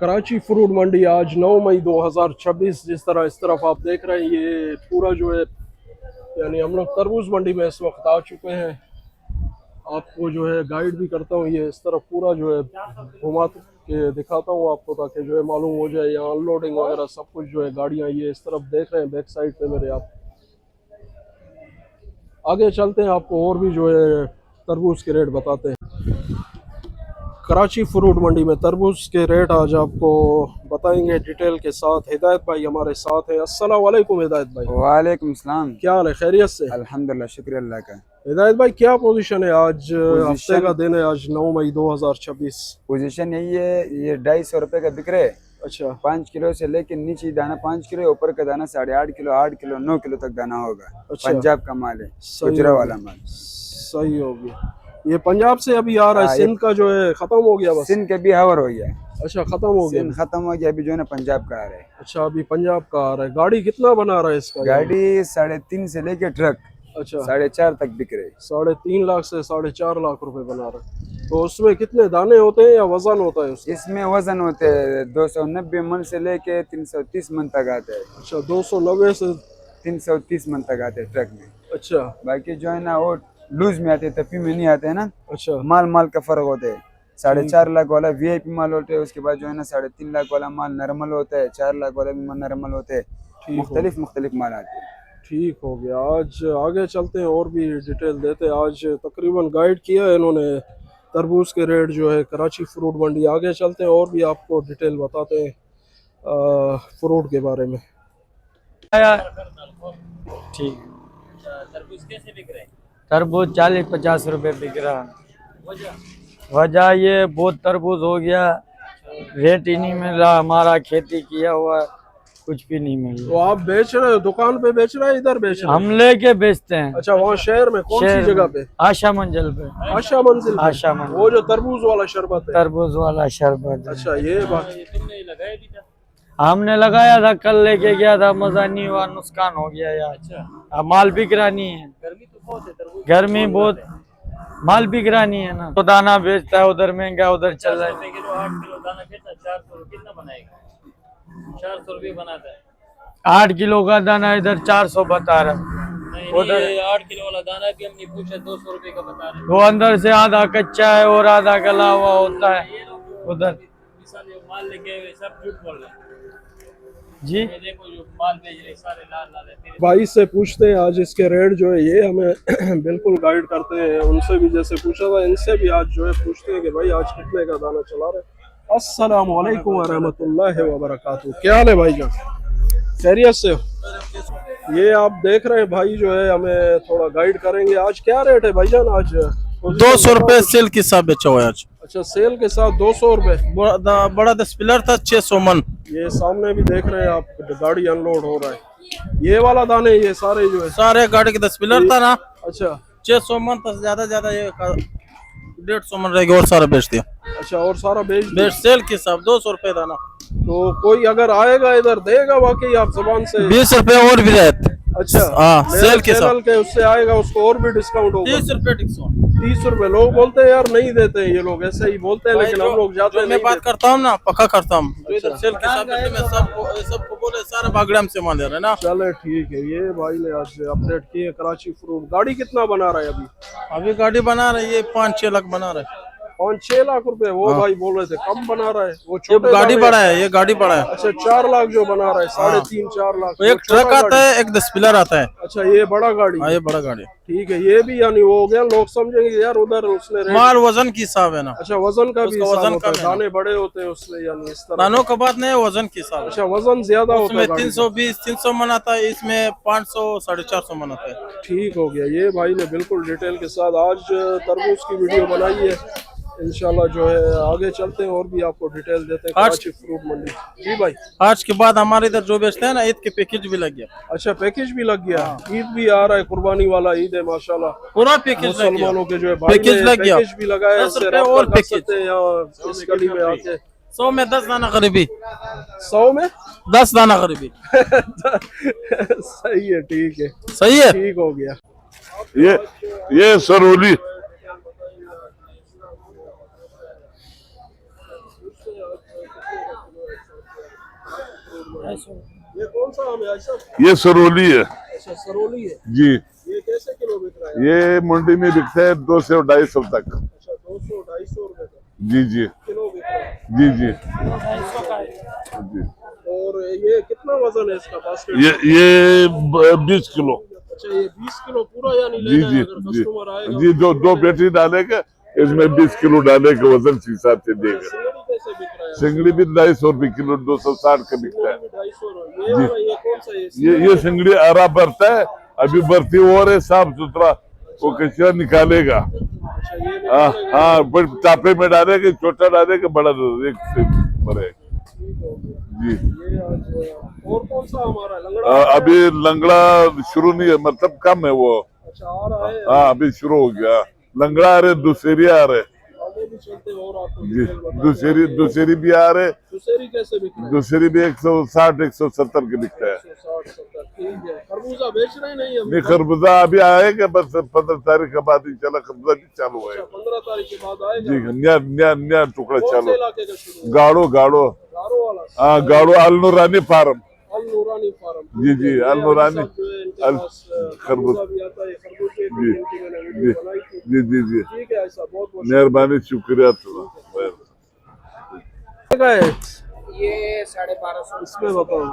Karachi fruit मंडी आज 9 मई 2026 जिस तरह इस तरफ आप देख रहे हैं ये पूरा जो है यानी हम लोग तरबूज मंडी में इस वक्त आ चुके हैं। आपको जो है गाइड भी करता हूँ, ये इस तरफ पूरा जो है घुमा के दिखाता हूँ आपको ताकि जो है मालूम हो जाए यहाँ अनलोडिंग वगैरह सब कुछ जो है गाड़ियाँ ये इस तरफ देख रहे हैं बैक साइड पे मेरे। आप आगे चलते हैं, आपको और भी जो है तरबूज के रेट बताते हैं। कराची फ्रूट मंडी में तरबूज के रेट आज आपको बताएंगे डिटेल के साथ। हिदायत भाई हमारे साथ हैं। अस्सलाम वालेकुम हिदायत भाई। वालेकुम सलाम। क्या हाल है, खैरियत से? अल्हम्दुलिल्लाह, शुक्र अल्लाह का। हिदायत भाई क्या पोजीशन है आज? हफ्ते का दिन है आज 9 मई 2026। पोजीशन यही है, ये 250 रुपए का बिक रहे। अच्छा 5 किलो से लेके नीचे दाना 5 किलो, ऊपर का दाना 8.5 किलो, 8 किलो 9 किलो तक दाना होगा। अच्छा। पंजाब का माल है, सही गुजरा हो वाला गया, माल। सही हो गया। ये पंजाब से अभी आ रहा है, सिंध का जो है खत्म हो गया बस। सिंध के भी हवर हो गया। अच्छा खत्म हो गया। सिंध खत्म हो गया, अभी जो है ना पंजाब का आ रहा है। अच्छा अभी पंजाब का आ रहा है। गाड़ी कितना बना रहा है इसका? गाड़ी 3.5 से लेके ट्रक अच्छा 4.5 तक बिक रहे। 3.5 लाख से 4.5 लाख रुपए बना रहा है। तो उसमें कितने दाने होते हैं या वजन होता है उसका? इसमें वजन होते हैं 290 मन से लेके 330 मन तक आते हैं। अच्छा 290 से 330 मन तक आते हैं ट्रक में। अच्छा बाकी जो है ना वो लूज में आते हैं, तपी में नहीं आते हैं ना। अच्छा माल माल का फर्क होता है। 4.5 लाख वाला वीआईपी माल होता है, उसके बाद जो है ना 3.5 लाख वाला माल नॉर्मल होता है, 4 लाख वाला भी माल नॉर्मल होते हैं। ठीक मुख्तलिफ माल आते हैं। ठीक हो गया। आज आगे चलते हैं और भी डिटेल देते हैं। आज तकरीबन गाइड किया है इन्होंने तरबूज के रेट जो है कराची फ्रूट मंडी। आगे चलते हैं और भी आपको डिटेल बताते हैं फ्रूट के बारे में। ठीक। तरबूज कैसे बिक रहे हैं? तरबूज 40-50 रुपए बिक रहा है। वजह ये बहुत तरबूज हो गया, रेट ही नहीं मिल रहा। हमारा खेती किया हुआ कुछ भी नहीं मिल तो रहा। आप बेच रहे हो, दुकान पे बेच रहे हैं, इधर बेच रहे हैं? हम लेके बेचते हैं। अच्छा वहाँ शहर में कौन सी शहर जगह में, पे? आशा मंजिल पे। आशा मंजिल पे? आशा मंजिल। वो जो तरबूज वाला शरबत है। तरबूज वाला शरबत। अच्छा ये बात। तुमने लगाया भी था? हमने लगाया था, कल लेके गया था, मजा नहीं हुआ, नुकसान हो गया यार। अच्छा माल बिक रहा नहीं है। गर्मी तो बहुत है, तरबूज गर्मी बहुत, माल बिक रहा नहीं है ना। तो दाना बेचता है उधर महंगा, उधर चल रहा है। किलो 8 किलो दाना बेचता 400 कितना बनाएगा? 400 रुपये बनाता है। 8 किलो का दाना इधर 400 बता रहा है। उधर 8 किलो वाला दाना भी हमने पूछा 200 रुपये का बता रहे हैं। वो अंदर से आधा कच्चा है और आधा गला हुआ होता है उधर। माल लेके सब झूठ बोल रहे हैं जी। देखो जो माल बेच रहे सारे लाल लाल है। भाई से पूछते हैं आज इसके रेट जो है, ये हमें बिल्कुल गाइड करते हैं। उनसे भी जैसे पूछा था, इनसे भी आज जो है पूछते हैं कि भाई आज कितने का दाना चला रहे। अस्सलाम वालेकुम रहमतुल्लाहि व बरकातहू। क्या हाल है भाई जान, खैरियत से हो? ये आप देख रहे हैं भाई जो है हमें थोड़ा गाइड करेंगे। आज क्या रेट है भाईजान? आज 200 रुपए सेल के साथ बेचा हुआ है आज। अच्छा सेल के साथ 200 रुपए। बड़ा 10 पिलर था 600 मन। ये सामने भी देख रहे हैं आप, गाड़ी अनलोड हो रहा है। ये वाला दाने ये सारे जो है सारे गाड़ी के 10 पिलर था ना। अच्छा 600 मन तो ज्यादा ये 150 मन रहेगा और सारा बेच दिया। अच्छा और सारा बेच सेल के साथ 200 रुपए दाना। तो कोई अगर आएगा इधर देगा बाकी आप जबान से 20 रुपए और भी रहते। अच्छा हाँ सेल के साथ के उससे आएगा उसको और भी डिस्काउंट होगा। 30 रुपए डिस्काउंट। 30 रुपए। लोग बोलते हैं यार नहीं देते हैं, ये लोग ऐसे ही बोलते हैं लेकिन हम लोग जाते हैं। मैं बात करता हूँ ना, पक्का करता हूँ। जो इधर सेल के साथ बैठे मैं सबको बोले सारे बागड़म से मान ले रहे ना। चले ठीक है। ये भाई ने आज अपडेट किए कराची फ्रूट। गाड़ी कितना बना रहा है अभी? अभी गाड़ी बना रही है 5-6 लाख बना रहा है। 5-6 लाख रुपए। वो भाई बोल रहे थे कम बना रहा है। वो छोटे गाड़ी बड़ा है, ये गाड़ी बड़ा है। अच्छा 4 लाख जो बना रहा है, 3.5-4 लाख। एक ट्रक आता है, एक 10 पिलर आता है। अच्छा ये बड़ा गाड़ी। हाँ ये बड़ा गाड़ी। ठीक है। ये भी यानी वो हो गया, लोग समझेंगे यार उधर उसने माल वजन की हिसाब है ना। अच्छा वजन का भी वजन होता है, कम है। दाने बड़े होते हैं उसमें यानी इस तरह। दानों का बात नहीं है, वजन की हिसाब है। अच्छा वजन ज्यादा होता है। उसमें 320-300 मन आता है, इसमें 500-450 मन आता है। ठीक हो गया। ये भाई ने बिल्कुल डिटेल के साथ आज तरबूज की वीडियो बनाई है। इंशाल्लाह जो है आगे चलते हैं और भी आपको डिटेल देते हैं कराची फ्रूट मंडी। जी भाई आज के बाद हमारे इधर जो बेचते हैं ना, ईद के पैकेज भी लग गया। अच्छा पैकेज भी लग गया। ईद भी आ रहा है, कुर्बानी वाला ईद है माशाल्लाह। पूरा पैकेज लग गया। मुसलमानों के जो है पैकेज लग गया। पैकेज भी लगाया है। 10 रुपए और पैकेज यहाँ इस गली में आके 100 में 10 दाना गरीबी। 100 में 10 दाना गरीबी। सही है ठीक है। सही है। ठीक हो गया। ये सरोली ये कौन सा आम है ऐसा? ये सरोली है अच्छा सरोली है। जी। ये कैसे किलो बिक रहा है? ये मंडी में बिकते हैं 200 250 तक। अच्छा 200-250 रुपए का जी जी किलो बिक रहा है। जी जी जी। और ये कितना वजन है इसका बास्केट? ये 20 किलो। अच्छा ये 20 किलो पूरा यानी जी लेना जी है अगर जी कस्टमर आएगा? जी। दो बैटरी डालेगा इसमें 20 किलो डालेगा, वजन के हिसाब से देगा। सिंगड़ी कैसे बिक रहा है? सिंगड़ी भी 250 रुपए किलो, 260 का बिकता है। 250 ये वाला ये कौन सा है? ये सिंगड़ी हरा भरता है, अभी भर्ती और है, साफ सुथरा वो कचरा निकालेगा। अच्छा ये हाँ हाँ, बड़े तापे में डालेगा, छोटा डालेगा, बड़ा एक से बड़े। जी। ये आज और कौन सा हमारा लंगड़ा? अभी लंगड़ा शुरू नहीं है, मतलब कम है वो। अच्छा आ रहा है। हाँ अभी शुरू हो गया। लंगड़ा आ रहे, दूसरी आ रहे। आगे भी चलते हैं और आपको जी डिटेल बता दूसरी भी आ रहे। दूसरी कैसे बिक रहा है? दूसरी भी 160 170 के बिकता है। 160-70 ठीक है। खरबूजा बेच रहे नहीं हम? नहीं खरबूजा अभी आएगा, बस 15 तारीख के बाद इंशाल्लाह खरबूजा भी चालू अच्छा होएगा। 15 तारीख के बाद जी आएगा। नया नया नया टुकड़ा कौन से चालू। इलाके का शुरू? गाड़ो गाड़ो। गारो वाला? हाँ गाड़ो, अलनुरानी फार्म। अल नूरानी फार्म। जी जी अल नूरानी अल खरबूजा खरबूजा। भी आता है। खरबूजे जी की मैंने जी वीडियो बनाई थी। जी जी जी। ठीक है ऐसा बहुत बहुत मेहरबानी, शुक्रिया तुम्हारा। शुक्रिया है। ये 1250 इसमें बताओ।